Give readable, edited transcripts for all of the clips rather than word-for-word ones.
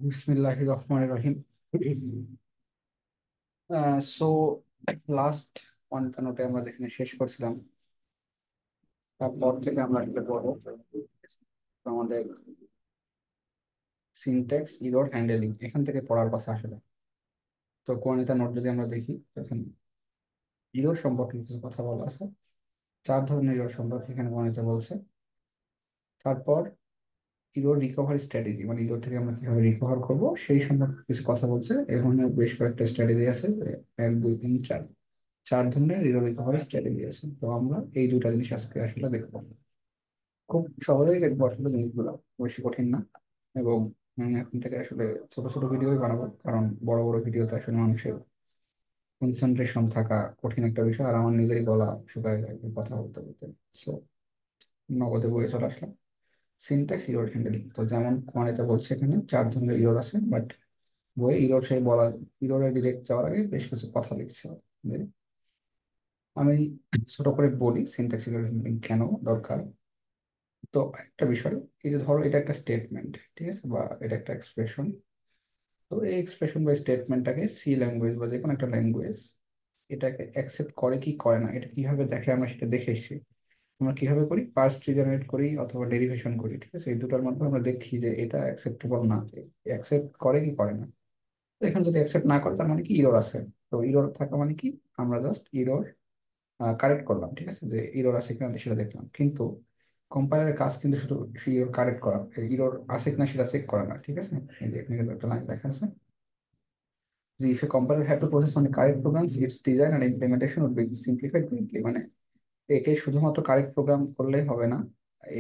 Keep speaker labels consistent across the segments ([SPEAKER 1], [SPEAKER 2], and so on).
[SPEAKER 1] বিসমিল্লাহির রহমানির রহিম। So last ওয়ানটা নোটে আমরা যেখানে শেষ করছিলাম, তারপর থেকে আমরা আসলে পড়বো তো আমাদের সিনট্যাক্স ইরর হ্যান্ডেলিং এখান থেকে পড়ার কথা আসলে। তো কোয়ানিটা নোট যদি আমরা দেখি, তখন ইরর সম্পর্কে কিছু কথা বলা আছে। 4 ধরনের ইরর সম্পর্কে এখানে কোয়ানিটা বলছে। তারপর ইরর রিকভারি স্ট্র্যাটেজি, মানে ইরর থেকে আমরা কিভাবে রিকভার করবো সেই সম্পর্কে কিছু কথা বলছে। এখানে বেশ কয়েকটা স্ট্র্যাটেজি আছে, 1 2 3 4। 4 ধরনের ইরর রিকভারি স্ট্র্যাটেজি আছে। তো আমরা এই দুটা জিনিস আজকে আসলে দেখবো। খুব সহজেই দেখবো আসলে জিনিসগুলো, বেশি কঠিন না। এবং এখন থেকে আসলে ছোট ছোট ভিডিওই বানাবো, কারণ বড় বড় ভিডিওতে আসলে মানুষের কনসেন্ট্রেশন থাকা কঠিন একটা বিষয়, আর আমার নিজেরই গলা শুকায় যায় কথা বলতে বলতে। সো নগদে বয়ে চলে আসলাম। সিনট্যাক্স ইরর হ্যান্ডেলিং, তো যেমন কোয়ানিতে বলছে এখানে 4 ধরনের ইরর আছে, বাট বইয়ে ইরর সেই বলা, ইররে ডিরেক্ট যাওয়ার আগে বেশ কিছু কথা লিখছে যে, আমি ছোট করে বলি সিনট্যাক্স ইরর হ্যান্ডেলিং কেন দরকার। তো একটা বিষয়, এই যে ধরো এটা একটা স্টেটমেন্ট, ঠিক আছে, বা এটা একটা এক্সপ্রেশন। তো এই এক্সপ্রেশন বা স্টেটমেন্টটাকে সি ল্যাঙ্গুয়েজ বা যে কোনো একটা ল্যাঙ্গুয়েজ এটাকে অ্যাকসেপ্ট করে কি করে না, এটা কিভাবে দেখে আমরা সেটা দেখে এসেছি। আমরা কিভাবে করি, পার্স ট্রি জেনারেট করি অথবা ডেরিভেশন করি, ঠিক আছে। এই দুটোর মাধ্যমে আমরা দেখি যে এটা অ্যাকসেপ্টেবল না, অ্যাকসেপ্ট করে কি করে না। তো এখানে যদি অ্যাকসেপ্ট না করে তার মানে কি ইরর আছে। তো ইরর থাকা মানে কি, আমরা জাস্ট ইরর কারেক্ট করলাম, ঠিক আছে, যে ইরর আছে কিনা সেটা দেখলাম। কিন্তু কম্পাইলারের কাজ কিন্তু শুধু ইরর কারেক্ট করা, ইরর আছে কিনা সেটা চেক করা না, ঠিক আছে। এই যে এখানে কিন্তু একটা লাইন লেখা আছে যে if A compiler had to process only correct programs, its design and implementation would be simplified greatly। মানে একে শুধুমাত্র কারেক্ট প্রোগ্রাম করলেই হবে না,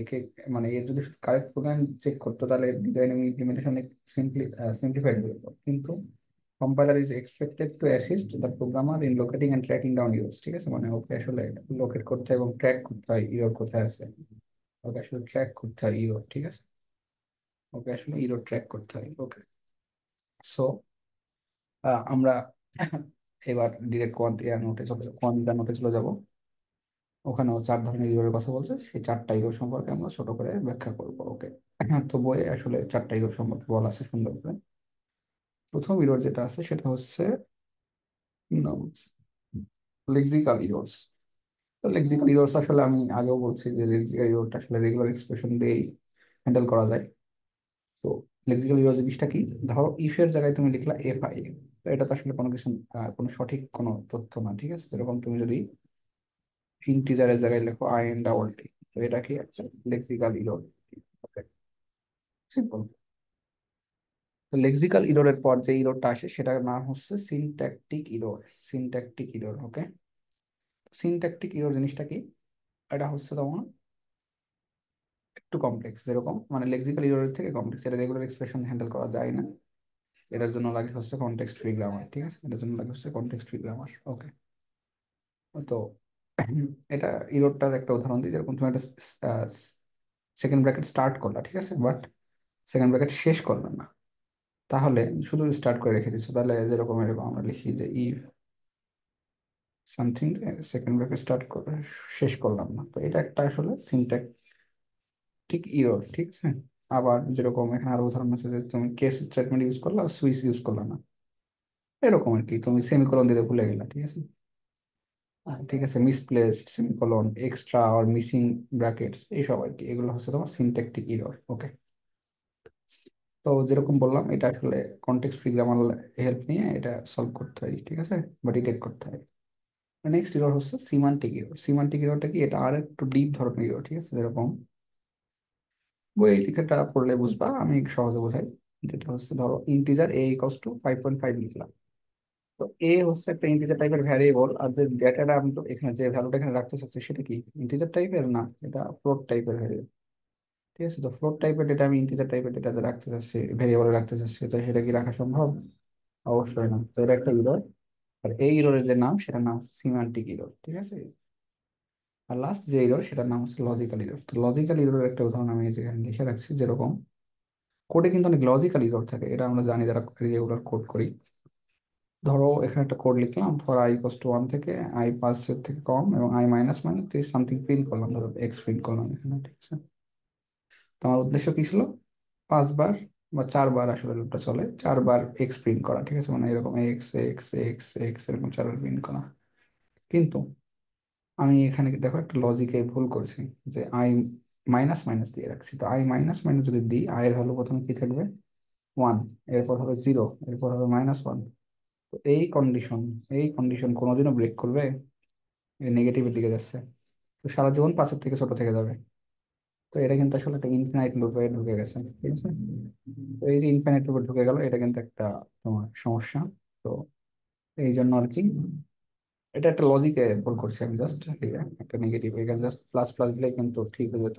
[SPEAKER 1] একে মানে এর যদি কারেক্ট প্রোগ্রাম চেক করতো তাহলে ডিজাইন এবং ইমপ্লিমেন্টেশন সিম্পলিফাইড হয়ে যেত। কিন্তু compiler is expected to assist the programmer in locating and tracking down use, ঠিক আছে। মানে ওকে আসলে লোকেট করতে হয় এবং ট্র্যাক করতে হয় ইরর কোথায় আছে। ওকে আসলে ট্র্যাক করতে হয় ইরর, ঠিক আছে। ওকে আসলে ইরর ট্র্যাক করতে হয়, ওকে। সো আমরা এবার ডিরেক্ট কোয়ান্টিটা নোটে চলে যাব। ওখানেও 4 ধরনের ইরোর কথা বলছে, সেই 4টা ইরোর সম্পর্কে আমরা ছোট করে ব্যাখ্যা করবো, ওকে। তো বইয়ে আসলে 4টা ইরোর সম্পর্কে বলা আছে সুন্দর করে। প্রথম ইরোর যেটা আছে সেটা হচ্ছে লেক্সিক্যাল ইরোর্স। তো লেক্সিক্যাল ইরোর্স আসলে আমি আগেও বলছি যে লেক্সিক্যাল ইরোরটা আসলে রেগুলার এক্সপ্রেশন দিয়েই হ্যান্ডেল করা যায়। তো লেক্সিক্যাল ইরোর জিনিসটা কি, ধরো ইফ এর জায়গায় তুমি লিখলা এফ আই, তো এটা তো আসলে কোনো কিছু কোনো সঠিক কোনো তথ্য না, ঠিক আছে। যেরকম তুমি যদি ইন্টিজারের জায়গায় লেখো আই এন ডাবল টি, তো এটা কি একটা লেক্সিক্যাল ইরর। সিম্পল। তো লেক্সিক্যাল ইররের পর যে ইররটা আসে সেটার নাম হচ্ছে সিনট্যাকটিক ইরর। সিনট্যাকটিক ইরর, ওকে। সিনট্যাকটিক ইরর জিনিসটা কি, এটা হচ্ছে তোমার একটু কমপ্লেক্স। যেরকম মানে লেক্সিক্যাল ইররের থেকে কমপ্লেক্স, এটা রেগুলার এক্সপ্রেশন হ্যান্ডেল করা যায় না। এটার জন্য লাগে হচ্ছে কনটেক্সট ফ্রি গ্রামার, ঠিক আছে। এটার জন্য লাগে হচ্ছে কনটেক্সট ফ্রি গ্রামার, ওকে। তো এটা ইররটার একটা উদাহরণ দিই। যেরকম তুমি একটা সেকেন্ড ব্র্যাকেট স্টার্ট করলা, ঠিক আছে, বাট সেকেন্ড ব্র্যাকেট শেষ করবে না, তাহলে শুধু স্টার্ট করে রেখে দিচ্ছ, তাহলে যেরকম এরকম আমরা লিখি যে if something, second bracket start করে শেষ করলাম না, তো এটা একটা আসলে সিনট্যাকটিক ইরর, ঠিক আছে। আবার যেরকম এখানে আরো উদাহরণ আছে যে তুমি কেস স্টেটমেন্ট ইউজ করলা, সুইচ ইউজ করলা না, এরকম আর কি। তুমি সেমিকোলন দিতে ভুলে গেলা, ঠিক আছে। ঠিক আছে, মিসপ্লেসড সেমিকোলন, এক্সট্রা আর মিসিং ব্র্যাকেটস, এইসব আর কি, এগুলো হচ্ছে তোমার সিনট্যাকটিক ইরর, ওকে। তো যেরকম বললাম এটা আসলে কনটেক্সট ফ্রি গ্রামার হেল্প নিয়ে এটা সলভ করতে হয়, ঠিক আছে, বা ডিটেক্ট করতে হয়। নেক্সট ইরর হচ্ছে সিমান্টিক ইরর। সিমান্টিক ইররটা কি, এটা আর একটু ডিপ ধরনের ইরর, ঠিক আছে। যেরকম বই লেখাটা পড়লে বুঝবা, আমি সহজে বোঝাই। যেটা হচ্ছে ধরো ইন্টিজার এ ইকুয়ালস টু 5.5 লিখলাম। তো এ হচ্ছে একটা ইন্টিজার টাইপের ভ্যারিয়েবল, আর যে ডেটাটা আমি তো এখানে যে ভ্যালুটা এখানে রাখতে চাচ্ছি সেটা কি ইন্টিজার টাইপের না, এটা ফ্লোট টাইপের ভ্যারিয়েবল, ঠিক আছে। তো ফ্লোট টাইপের ডেটা আমি ইন্টিজার টাইপের ডেটা যে রাখতে চাচ্ছি, ভ্যারিয়েবলে রাখতে চাচ্ছি, তো সেটা কি রাখা সম্ভব? অবশ্যই না। তো এটা একটা ইরর। আর এই ইররের যে নাম সেটার নাম সিমান্টিক ইরর, ঠিক আছে। আর লাস্ট যে ইরর সেটার নাম হচ্ছে লজিক্যাল ইরর। তো লজিক্যাল ইররের একটা উদাহরণ আমি যেখানে লিখে রাখছি। যেরকম কোডে কিন্তু অনেক লজিক্যাল ইরর থাকে, এটা আমরা জানি যারা রেগুলার কোড করি। ধরো এখানে একটা কোড লিখলাম ফর আই ইকুয়ালস টু 1 থেকে আই 5 এর থেকে কম এবং I minus minus something print করলাম, ধরো এক্স প্রিন্ট করলাম এখানে, ঠিক আছে। তো আমার উদ্দেশ্য কি ছিল, 5 বার বা 4 বার আসলে লুপটা চলে, 4 বার এক্স প্রিন্ট করা, ঠিক আছে, মানে এরকম এক্স এক্স এক্স এক্স এরকম 4 বার প্রিন্ট করা। কিন্তু আমি এখানে দেখো একটা লজিকে ভুল করছি, যে আই মাইনাস মাইনাস দিয়ে রাখছি। তো আই মাইনাস মাইনাস যদি দিই, আই এর ভ্যালু প্রথমে কি থাকবে? 1, এরপর হবে 0, এরপর হবে -1। তো এই কন্ডিশন কোনোদিনও ব্রেক করবে? নেগেটিভের দিকে যাচ্ছে, তো সারা জীবন 5-এর থেকে ছোট থেকে যাবে। তো এটা কিন্তু আসলে একটা ইনফিনাইট লুপে ঢুকে গেছে, ঠিক আছে। তো এই যে ইনফিনাইট লুপে ঢুকে গেল, এটা কিন্তু একটা তোমার সমস্যা। তো এই জন্য আর কি, এটা একটা লজিকে ভুল করছি আমি, জাস্ট একটা নেগেটিভ এখানে জাস্ট প্লাস প্লাস দিলে কিন্তু ঠিক হয়ে যেত।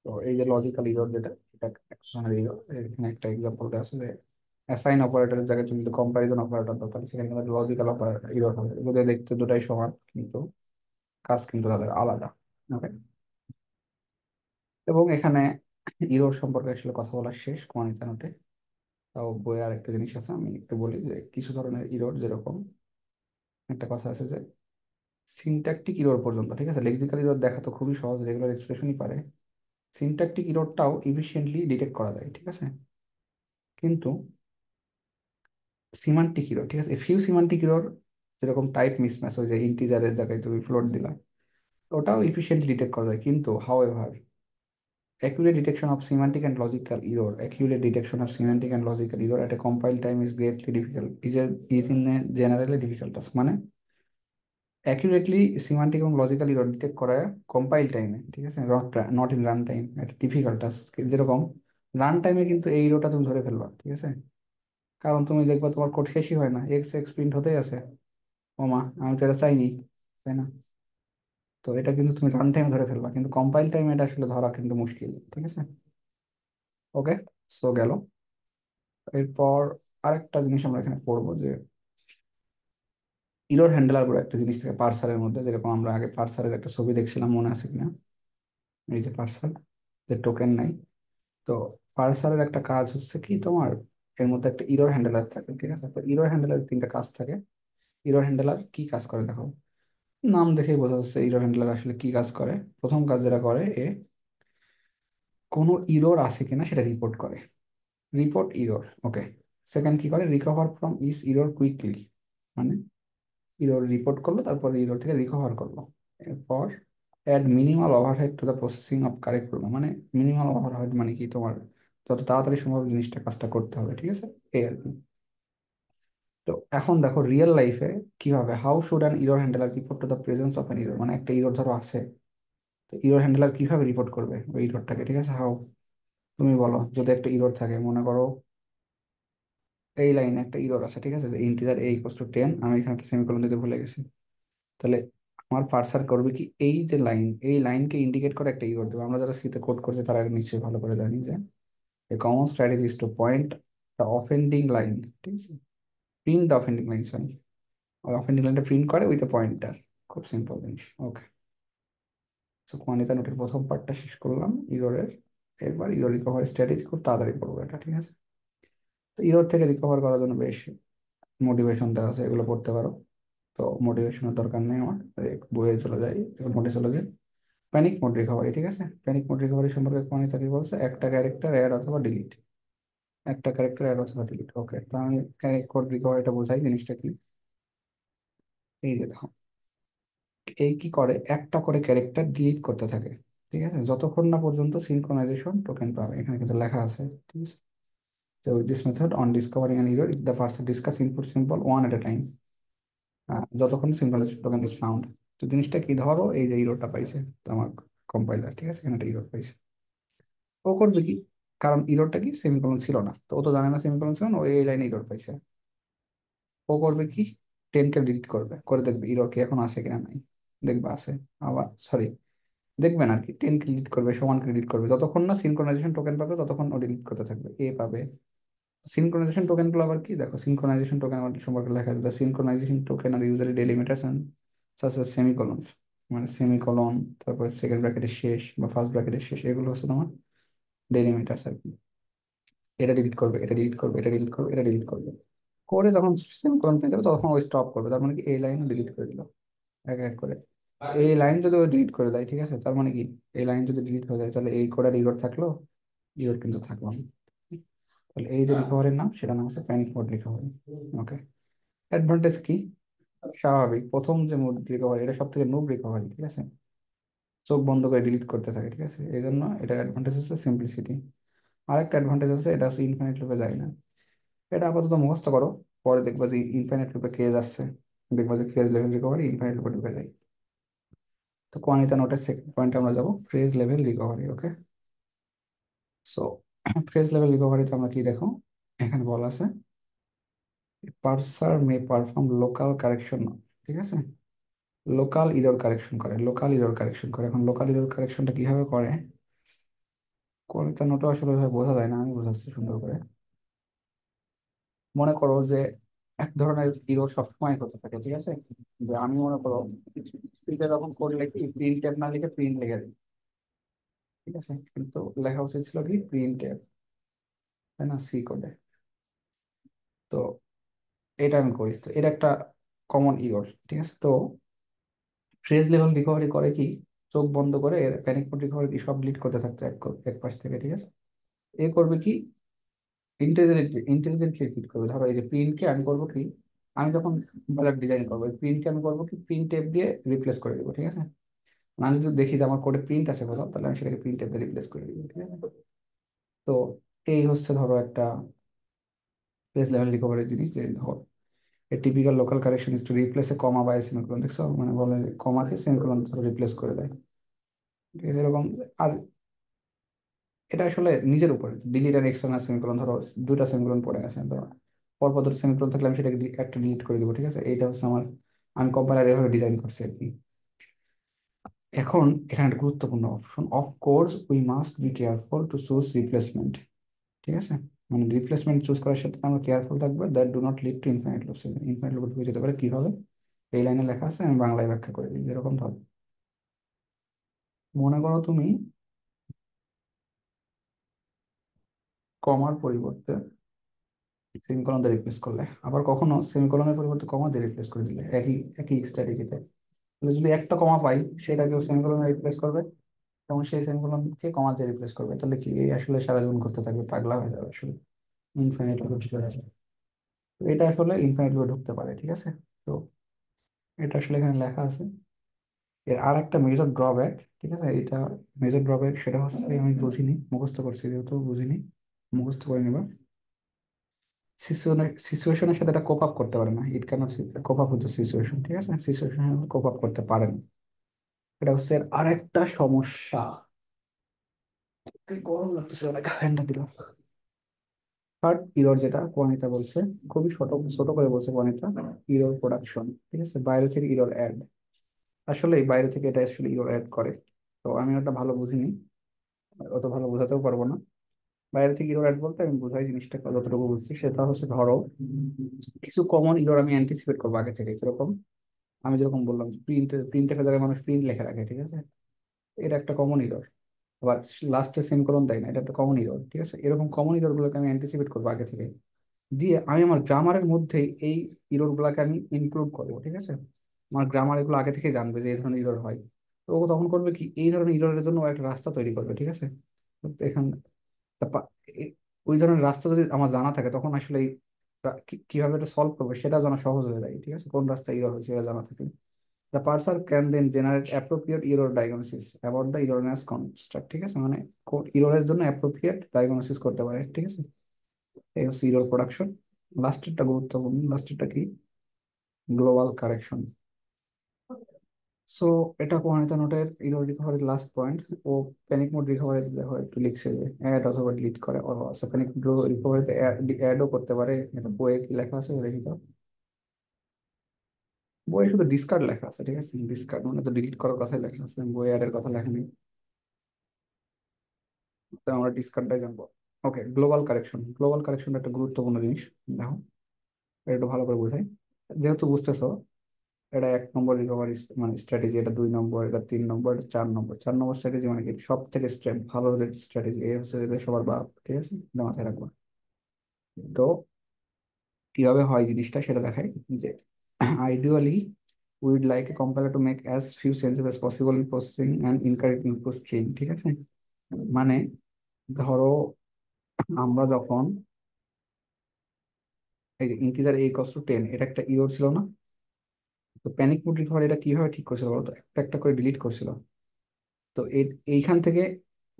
[SPEAKER 1] তো এই যে লজিক্যাল ইরর যেটা, এটা একটা ধরনের ইরর। এখানে একটা এক্সাম্পল দেওয়া আছে যে অ্যাসাইন অপারেটরের জায়গায় যদি কম্পারিজন অপারেটর দরকার, সেখানে কিন্তু লজিক্যাল অপারেটর ইরর হবে। এগুলো দেখতে দুটাই সমান, কিন্তু কাজ কিন্তু তাদের আলাদা। ওকে। এবং এখানে ইরর সম্পর্কে আসলে কথা বলা শেষ কোয়ানিটা নোটে। তাও বইয়ে আর একটা জিনিস আছে, আমি একটু বলি যে কিছু ধরনের ইরর, যেরকম একটা কথা আছে যে সিনট্যাকটিক ইরর পর্যন্ত, ঠিক আছে, লেক্সিক্যাল ইরর দেখা তো খুবই সহজ, রেগুলার এক্সপ্রেশনই পারে। সিনট্যাকটিক ইররটাও ইফিশিয়েন্টলি ডিটেক্ট করা যায়, ঠিক আছে। কিন্তু সিমান্টিক ইরর, ঠিক আছে, ফিউ সিমান্টিক ইরর, যেরকম টাইপ মিসম্যাচ, ওই যে ইন্টিজারের জায়গায় তুমি ফ্লোট দিলা, ওটাও ইফিশিয়েন্টলি ডিটেক্ট করা যায়। কিন্তু however accurate detection of semantic and logical error at a compile time is greatly difficult, is in a generally difficult task। মানে অ্যাকুরেটলি সিমান্টিক এবং লজিক্যাল ইরর ডিটেক্ট করা কম্পাইল টাইমে, ঠিক আছে, নট ইন রান টাইম, একটা difficult task. যেরকম run টাইমে কিন্তু এই ইরোটা তুমি ধরে ফেলবা, ঠিক আছে, কারণ তুমি দেখবা তোমার কোড শেষই হয় না, এক্স এক্স প্রিন্ট হতেই আছে। ওমা, আমি তো এটা চাইনি, তাই না? তো এটা কিন্তু তুমি রান টাইমে ধরে ফেলবা, কিন্তু কম্পাইল টাইমে এটা আসলে ধরা কিন্তু মুশকিল, ঠিক আছে। ওকে, সো গেল। এরপর আরেকটা জিনিস আমরা এখানে পড়বো, যে ইরর হ্যান্ডলার বলে একটা জিনিস থাকে পার্সারের মধ্যে। যেরকম আমরা আগে পার্সারের একটা ছবি দেখছিলাম, মনে আছে কিনা? এই যে পার্সার, যে টোকেন নাই। তো পার্সারের একটা কাজ হচ্ছে কি তোমার, এর মধ্যে একটা ইরর হ্যান্ডলার থাকে, ঠিক আছে। তো ইরর হ্যান্ডলার 3টা কাজ থাকে। ইরর হ্যান্ডলার কি কাজ করে দেখো, নাম দেখেই বোঝা যাচ্ছে ইরর হ্যান্ডলার আসলে কি কাজ করে। প্রথম কাজ যেটা করে, কোনো ইরর আছে কিনা সেটা রিপোর্ট করে, রিপোর্ট ইরর। ওকে। সেকেন্ড কি করে, recover from is error quickly, মানে ইরর রিপোর্ট করলো, তারপর ইরর থেকে রিকভার করলো। এরপর add minimal overhead to the processing of correct program, মানে মিনিমাল ওভারহেড মানে কি, তোমার যত তাড়াতাড়ি সম্ভব জিনিসটা কাজটা করতে হবে, ঠিক আছে, এই আর কি। তো এখন দেখো রিয়েল লাইফে কিভাবে, how should an error handler report to the presence of an error, মানে একটা ইরর ধরো আছে, তো ইরর হ্যান্ডলার কিভাবে রিপোর্ট করবে ওই ইররটাকে, ঠিক আছে, হাউ। তুমি বলো, যদি একটা ইরর থাকে, মনে করো এই লাইনে একটা ইরর আছে, ঠিক আছে, ইন্টিজার a = 10, আমি এখানে একটা সেমিকোলন দিতে ভুলে গেছি। তাহলে আমার পার্সার করবে কি, এই যে লাইন, এই লাইনকে ইন্ডিকেট করে একটা ইরর দেবে। আমরা যারা সিতে কোড করছে তারা এটা নিশ্চয়ই ভালো করে জানি যে a common strategy is to point the offending line, ঠিক আছে, print the offending line, sorry, ওই অফেন্ডিং লাইনটা প্রিন্ট করে উইথ এ পয়েন্টার। খুব সিম্পল জিনিস। ওকে, সো কোয়ানিতা নোটের প্রথম পার্টটা শেষ করলাম ইররের। এরপর ইরর রিকভারি স্ট্র্যাটেজি খুব তাড়াতাড়ি পড়বো এটা, ঠিক আছে। তো ইরর থেকে রিকভার করার জন্য বেশ মোটিভেশন দেওয়া আছে, এগুলো পড়তে পারো। তো মোটিভেশনের দরকার নেই আমার, বইয়ে চলে যাই, নোটে চলে যাই। প্যানিক মোড রিকভারি, ঠিক আছে, প্যানিক মোড রিকভারি সম্পর্কে কোনি তাকে বলছে একটা ক্যারেক্টার অ্যাড অথবা ডিলিট, একটা ক্যারেক্টার অ্যাড অথবা ডিলিট। ওকে, তো আমি প্যানিক মোড রিকভারিটা বোঝাই জিনিসটা কি। এই যে দেখো, এই কি করে, একটা করে ক্যারেক্টার ডিলিট করতে থাকে, ঠিক আছে, যতক্ষণ না পর্যন্ত সিনক্রোনাইজেশন টোকেন পাবে। এখানে কিন্তু লেখা আছে, ঠিক আছে। তো with this method on discovering an error the person discuss input symbol one at A time, যতক্ষণ সিনক্রোনাইজেশন টোকেন ইজ ফাউন্ড। তো জিনিসটা কি, ধরো এই যে ইরোরটা পাইছে তো আমার কম্পাইলার, ঠিক আছে, এখানে একটা ইরোর পাইছে। ও করবে কি, কারণ ইরোরটা কি সেমিকোলন ছিল না, তো ও তো জানে না সেমিকোলন ছিল না, ও এই লাইনে ইরোর পাইছে। ও করবে কি, 10কে ডিলিট করবে, করে দেখবে ইরোর কি এখন আছে কিনা নাই, দেখবে আছে। আবার সরি, দেখবেন আর কি, 10কে ডিলিট করবে, সমানকে ডিলিট করবে, যতক্ষণ না সিনক্রোনাইজেশন টোকেন পাবে ততক্ষণ ও ডিলিট করতে থাকবে, এ পাবে। সিনক্রোনাইজেশন টোকেন গুলো আবার কি, দেখো সিনক্রোনাইজেশন টোকেন আমার সম্পর্কে লেখা আছে, the synchronization token are usually delimiters and such as semicolons, মানে সেমিকোলন, তারপর সেকেন্ড ব্র্যাকেটের শেষ বা ফার্স্ট ব্র্যাকেটের শেষ, এগুলো হচ্ছে তোমার ডেলিমিটারস আর কি। এটা ডিলিট করবে, এটা ডিলিট করবে, এটা ডিলিট করবে, এটা ডিলিট করবে, করে যখন সেমিকোলন পেয়ে যাবে তখন ওই স্টপ করবে। তার মানে কি, এই লাইন ডিলিট করে দিল এক এক করে। এই লাইন যদি ও ডিলিট করে দেয়, ঠিক আছে, তার মানে কি, এই লাইন যদি ডিলিট হয়ে যায় তাহলে এই কোডের ইরর থাকলো, ইরর কিন্তু থাকলো না। তাহলে এই যে রিকভারির নাম, সেটা নাম হচ্ছে প্যানিক মোড রিকভারি। ওকে, অ্যাডভান্টেজ কি? স্বাভাবিক, প্রথম যে মোড রিকভারি, এটা সব থেকে নুব রিকভারি, ঠিক আছে, চোখ বন্ধ করে ডিলিট করতে থাকে, ঠিক আছে, এই জন্য এটা অ্যাডভান্টেজ হচ্ছে সিম্পলিসিটি। আরেকটা অ্যাডভান্টেজ আছে, এটা হচ্ছে ইনফাইনাইট লুপে যায় না। এটা আপাতত মুখস্থ করো, পরে দেখবা যে ইনফাইনাইট লুপে কেস আসছে, দেখবা যে ফ্রেজ লেভেল রিকভারি ইনফাইনাইট লুপে ঢুকে যায়। তো কোয়ানিতা নোটের সেকেন্ড পয়েন্টে আমরা যাবো, ফ্রেজ লেভেল রিকভারি। ওকে, সো ফ্রেজ লেভেল রিকভারিতে আমরা কি দেখো, এখানে বলা আছে পার্সার মে পারফর্ম লোকাল কারেকশন, ঠিক আছে, লোকাল ইরর কারেকশন করে, লোকাল ইরর কারেকশন করে। এখন লোকাল ইরর কারেকশনটা কিভাবে করে, কোয়ানিতা নোটও আসলে ওইভাবে বোঝা যায় না, আমি বোঝাচ্ছি সুন্দর করে। মনে করো যে এক ধরনের ইরর সবসময় হতে থাকে, ঠিক আছে, যে আমি মনে করো স্ক্রিপ্টে যখন কোড লিখি, প্রিন্ট ট্যাব না লিখে প্রিন্ট লিখে দিই, ঠিক আছে, কিন্তু লেখা উচিত ছিল কি প্রিন্ট ট্যাব, তাই না, সি কোডে। তো এটা আমি করি, তো এটা একটা কমন ইরর, ঠিক আছে। তো ফ্রেজ লেভেল রিকভারি করে কি, চোখ বন্ধ করে প্যানিক মোড রিকভারি কি সব ডিলিট করতে থাকতো এক পাশ থেকে, ঠিক আছে। এ করবে কি, ইন্টেলিজেন্টলি ইন্টেলিজেন্টলি ট্রিট করবে। ধরো এই যে প্রিন্টকে আমি করবো কি, আমি যখন ব্যালার ডিজাইন করবো, প্রিন্টকে আমি করবো কি প্রিন্ট টেপ দিয়ে রিপ্লেস করে দেবো, ঠিক আছে। মানে আমি যদি দেখি যে আমার কোডে প্রিন্ট আছে কোথাও, তাহলে আমি সেটাকে প্রিন্ট টেপ দিয়ে রিপ্লেস করে দিবো, ঠিক আছে। তো এই হচ্ছে ধরো একটা ফেস লেভেল রিকভারি জিনিস, যে ধর a typical local correction is to replace a comma by semicolon, দেখছো, মানে বলে কমাকে সেমিকোলন রিপ্লেস করে দেয়, ঠিক আছে, এরকম। আর এটা আসলে নিজের উপরে, ডিলিট আর এক্সটার্নাল সেমিকোলন, ধরো দুইটা সেমিকোলন পড়ে আছে, ধরো পরপর দুটো সেমিকোলন থাকলে আমি সেটাকে একটা ডিলিট করে দিব, ঠিক আছে। এইটা হচ্ছে আমার, আমি কম্পাইলার এভাবে ডিজাইন করছি আর কি। এখন এখানে একটা গুরুত্বপূর্ণ option, of course we must be careful to choose replacement, ঠিক আছে। মানে রিপ্লেসমেন্ট চুজ করার সাথে আমরা কেয়ারফুল থাকবো that do not lead to infinite loops. Infinite loop ঢুকে যেতে পারে কিভাবে, এই লাইনে লেখা আছে, আমি বাংলায় ব্যাখ্যা করে দিই। যেরকম ধর, মনে করো তুমি কমার পরিবর্তে সেমিকোলন দিয়ে রিপ্লেস করলে, আবার কখনো সেমিকোলনের পরিবর্তে কমা দিয়ে রিপ্লেস করে দিলে, একই একই স্ট্র্যাটেজিতে। তাহলে যদি একটা কমা পাই, সেটাকেও সেমিকোলনে রিপ্লেস করবে, এবং সেই সেমিকোলনকে কমা দিয়ে রিপ্লেস করবে, তাহলে কি এই আসলে সারা জীবন করতে থাকবে, পাগলা হয়ে যাবে আসলে, ইনফাইনাইট লুপে ঢুকে যাবে। তো এটা আসলে ইনফাইনাইট লুপে ঢুকতে পারে, ঠিক আছে। তো এটা আসলে এখানে লেখা আছে। এর আর একটা মেজর ড্রব্যাক, ঠিক আছে, এটা মেজর ড্রব্যাক, সেটা হচ্ছে আমি বুঝিনি, মুখস্থ করছি যেহেতু বুঝিনি, মুখস্থ করে নিবা। সিচুয়েশনের সাথে এটা কোপ আপ করতে পারে না, it cannot cope up with situation, ঠিক আছে, সিচুয়েশন কোপ আপ করতে পারে না। এটা হচ্ছে এর আরেকটা সমস্যা। কি গরম লাগতেছে অনেক, ফ্যানটা দিলাম। থার্ড ইরর যেটা কোয়ানিতা বলছে, খুবই ছোট ছোট করে বলছে কোয়ানিতা, ইরর প্রোডাকশন, ঠিক আছে, বাইরে থেকে ইরর অ্যাড। আসলে বাইরে থেকে এটা আসলে ইরর অ্যাড করে। তো আমি ওটা ভালো বুঝিনি, অত ভালো বোঝাতেও পারবো না। বাইরে থেকে ইরর অ্যাড বলতে আমি বোঝাই জিনিসটা যতটুকু বুঝছি, সেটা হচ্ছে ধরো কিছু কমন ইরর আমি অ্যান্টিসিপেট করবো আগে থেকে, যেরকম আমি যেরকম বললাম প্রিন্টের জায়গায় মানুষ প্রিন্ট লেখা রাখে, ঠিক আছে, এটা একটা কমন ইরর। আবার লাস্টে সেমিকোলন দেয় না, এটা একটা কমন ইরর, ঠিক আছে। এরকম কমন ইরর গুলোকে আমি অ্যান্টিসিপেট করবো আগে থেকে, দিয়ে আমি আমার গ্রামারের মধ্যে এই ইরর গুলাকে আমি ইনক্লুড করবো, ঠিক আছে। আমার গ্রামার এগুলো আগে থেকে জানবে যে এই ধরনের ইরর হয়। তো ও তখন করবে কি, এই ধরনের ইররের জন্য ও একটা রাস্তা তৈরি করবে, ঠিক আছে। তো এখান তা ওই ধরনের রাস্তা যদি আমার জানা থাকে, তখন আসলে কিভাবে এটা সলভ করবে সেটা জানা সহজ হয়ে যায়, ঠিক আছে, কোন রাস্তা ইরর হয়েছে সেটা জানা থাকে। The parser can then generate appropriate error diagnosis about the erroneous construct, ঠিক আছে, মানে ইররের জন্য অ্যাপ্রোপ্রিয়েট ডায়াগনোসিস করতে পারে, ঠিক আছে। এই হচ্ছে ইরর প্রোডাকশন। লাস্টেরটা গুরুত্বপূর্ণ, লাস্টেরটা কি, গ্লোবাল কারেকশন। সো এটা প্রমাণিত নোটের ইরর রিকভারির লাস্ট পয়েন্ট। ও প্যানিক মোড রিকভারি দেখো একটু লিখছে যে অ্যাড অথবা ডিলিট করে, ও আচ্ছা, প্যানিক রিকভারিতে অ্যাডও করতে পারে। এটা বইয়ে কি লেখা আছে দেখি তো। বইয়ে শুধু ডিসকার্ড লেখা আছে, ঠিক আছে, ডিসকার্ড মানে তো ডিলিট করার কথাই লেখা আছে, বইয়ে অ্যাডের কথা লেখা নেই। তো আমরা ডিসকার্ডটাই জানবো। ওকে, গ্লোবাল কারেকশন, গ্লোবাল কারেকশন একটা গুরুত্বপূর্ণ জিনিস। দেখো এটা একটু ভালো করে বোঝাই, যেহেতু বুঝতেছো। এটা 1 নম্বর রিকভারি মানে স্ট্র্যাটেজি, এটা 2 নম্বর, এটা 3 নম্বর, এটা 4 নম্বর। 4 নম্বর স্ট্র্যাটেজি মানে কি, সব থেকে ভালো স্ট্র্যাটেজি, এই হচ্ছে যে সবার বাপ, ঠিক আছে, এটা মাথায় রাখবো। তো কিভাবে হয় জিনিসটা সেটা দেখাই, যে ideally weed like a compiler to make as few senses as possible in processing and incorrect input stream, ঠিক আছে। মানে ধরো আমরা যখন এই যে ইন্টিজার a ইকুয়ালস টু 10, এটা একটা ইরর ছিল না? তো প্যানিক মুড রিকভারি এটা কিভাবে ঠিক করছিল বলতো, একটা একটা করে ডিলিট করছিল। তো এইখান থেকে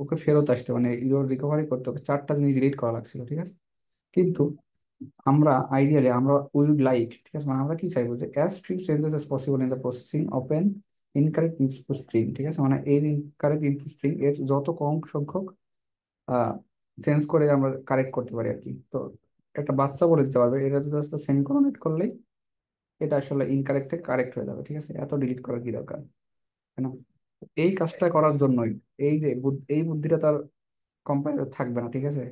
[SPEAKER 1] ওকে ফেরত আসতে মানে ইরর রিকভারি করতে ওকে 4টা জিনিস ডিলিট করা লাগছিল, ঠিক আছে? কিন্তু আমরা আইডিয়ালি আমরা উই উড লাইক, ঠিক আছে, মানে আমরা কি চাইবো যে as few changes S possible in the processing of N incorrect input string, ঠিক আছে, মানে এই ইনকারেক্ট ইনপুট স্ট্রিং এর যত কম সংখ্যক চেঞ্জ করে আমরা কারেক্ট করতে পারি আর কি। তো একটা বাচ্চা বলে দিতে পারবে এটা জাস্ট সেমিকোলনেট করলেই এটা আসলে ইনকারেক্ট থেকে কারেক্ট হয়ে যাবে, ঠিক আছে, এত ডিলিট করার কি দরকার, তাই না? এই কাজটা করার জন্যই এই যে এই বুদ্ধিটা তার কম্পাইলার থাকবে না, ঠিক আছে,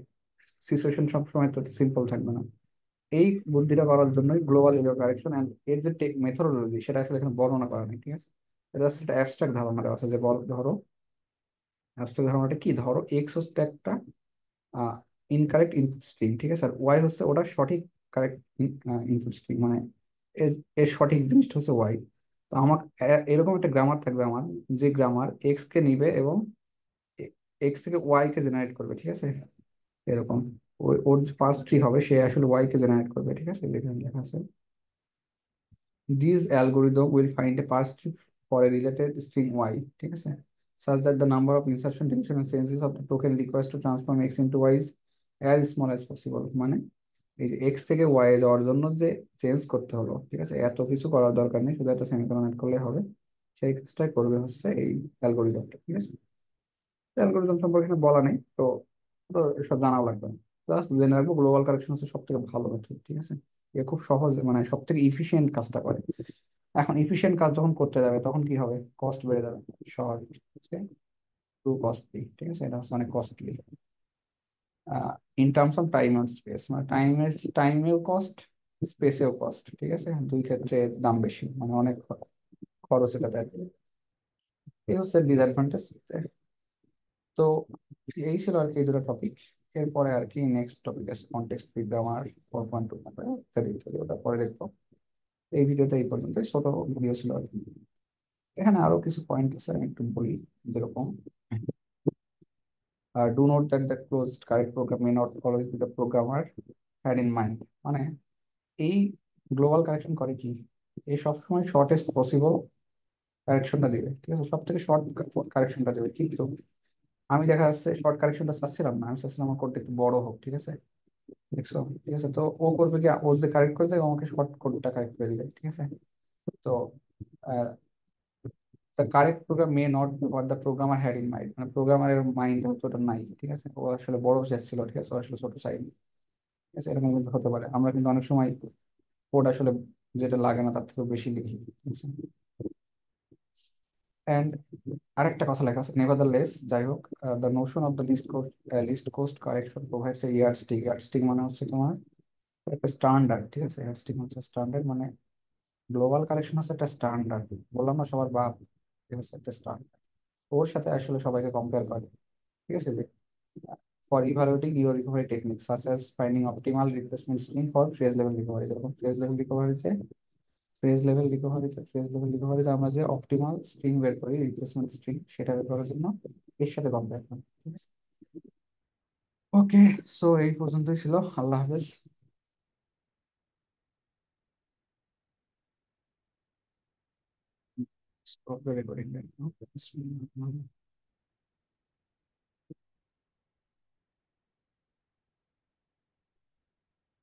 [SPEAKER 1] সিচুয়েশন সবসময় তো সিম্পল থাকবে না। এই বুদ্ধিটা করার জন্যই গ্লোবাল এরর কারেকশন এন্ড এর যে মেথোডোলজি সেটা আসলে এখানে বর্ণনা করা নেই, ঠিক আছে। এটা জাস্ট একটা অ্যাবস্ট্রাক্ট ধারণা দেওয়া আছে যে ধরো, অ্যাবস্ট্রাক্ট ধারণাটা কি, ধরো এক্স হচ্ছে একটা ইনকারেক্ট ইনপুট স্ট্রিং, ঠিক আছে, আর ওয়াই হচ্ছে ওটা সঠিক কারেক্ট ইনপুট স্ট্রিং, মানে এর এর সঠিক জিনিসটা হচ্ছে ওয়াই। তো আমার এরকম একটা গ্রামার থাকবে আমার, যে গ্রামার এক্স কে নিবে এবং এক্স থেকে ওয়াই কে জেনারেট করবে, ঠিক আছে, এরকম। ওর যে পার্স ট্রি হবে সে আসলে ওয়াই কে জেনারেট করবে, ঠিক আছে, যেখানে লেখা আছে this algorithm will find a parse tree for a related string y, ঠিক আছে, such that the number of insertion deletion and changes of the token requires to transform x into y is as small as possible, মানে এই যে x থেকে Y A যাওয়ার জন্য যে change করতে হলো, ঠিক আছে, এত কিছু করার দরকার নেই, শুধু একটা সেমিকোলন অ্যাড করলে হবে। সেই কাজটাই করবে হচ্ছে এই অ্যালগোরিদমটা, ঠিক আছে। অ্যালগোরিদম সম্পর্কে কিছু বলা নেই তো, তো এসব জানাও লাগবে না। জাস্ট জেনে রাখবো গ্লোবাল কারেকশন হচ্ছে সব থেকে ভালো মেথড, ঠিক আছে। এ খুব সহজ, মানে সব থেকে ইফিসিয়েন্ট কাজটা করে। এখন ইফিসিয়েন্ট কাজ যখন করতে যাবে তখন কি হবে, কস্ট বেড়ে যাবে, স্বাভাবিক, টু কস্টলি, ঠিক আছে, এটা হচ্ছে অনেক costly in terms of time and space, মানে টাইমেও কস্ট, স্পেসেও কস্ট, ঠিক আছে, দুই ক্ষেত্রে দাম বেশি, মানে অনেক খরচ এটা আর কি। এই হচ্ছে ডিসঅ্যাডভান্টেজ। তো এই ছিল আর কি এই দুটো টপিক। এরপরে আর কি নেক্সট টপিক আছে কন্টেক্সট ফ্রি গ্রামার 4.2 ইত্যাদি ইত্যাদি, ওটা পরে দেখবো। এই ভিডিওতে এই পর্যন্ত, ছোট ভিডিও ছিল আর কি। এখানে আরো কিছু পয়েন্ট আছে আমি একটু বলি, যেরকম do note that the close correct program may not always be the programmer had in mind, মানে এই গ্লোবাল কারেকশন করে কি, এই সবসময় শর্টেস্ট পসিবল কারেকশনটা দিবে, ঠিক আছে, সব থেকে শর্ট কারেকশনটা দেবে, কিন্তু আমি দেখা যাচ্ছে শর্ট কারেকশনটা চাচ্ছিলাম না, আমি চাচ্ছিলাম আমার কোডটা একটু বড় হোক, ঠিক আছে, দেখছো, ঠিক আছে, তো ও করবে কি, ও যদি কারেক্ট করে দেয় ও আমাকে শর্ট কোডটা কারেক্ট করে দিবে, ঠিক আছে। তো the correct program may not what the programmer had in mind, মানে প্রোগ্রামারের মাইন্ড অতটা নাই, ঠিক আছে, ও আসলে বড় চাচ্ছিল, ঠিক আছে, ও আসলে ছোট চাইনি, ঠিক আছে, এরকম কিন্তু হতে পারে, আমরা কিন্তু অনেক সময় কোড আসলে যেটা লাগে না তার থেকে বেশি লিখি, ঠিক আছে। অ্যান্ড আরেকটা কথা লেখা আছে নেভারদারলেস, যাই হোক, the notion of the least cost correction provides a yardstick. Yardstick মানে হচ্ছে তোমার একটা স্ট্যান্ডার্ড, ঠিক আছে, ইয়ার্ডস্টিক হচ্ছে স্ট্যান্ডার্ড, মানে গ্লোবাল কালেকশন হচ্ছে একটা স্ট্যান্ডার্ড, বললাম না সবার বাপ, এটা হচ্ছে একটা স্ট্যান্ডার্ড, ওর সাথে আসলে সবাইকে কম্পেয়ার করে, ঠিক আছে, যে for evaluating your recovery technique such as finding optimal replacement string for phrase level recovery, যেরকম ফ্রেজ লেভেল রিকভারিতে আমরা যে অপটিমাল স্ট্রিং বের করি, রিপ্লেসমেন্ট স্ট্রিং, সেটা বের করার জন্য এর সাথে কম্পেয়ার করি, ঠিক আছে। ওকে, সো এই পর্যন্তই ছিল, আল্লাহ হাফেজ। Stop the recording right now.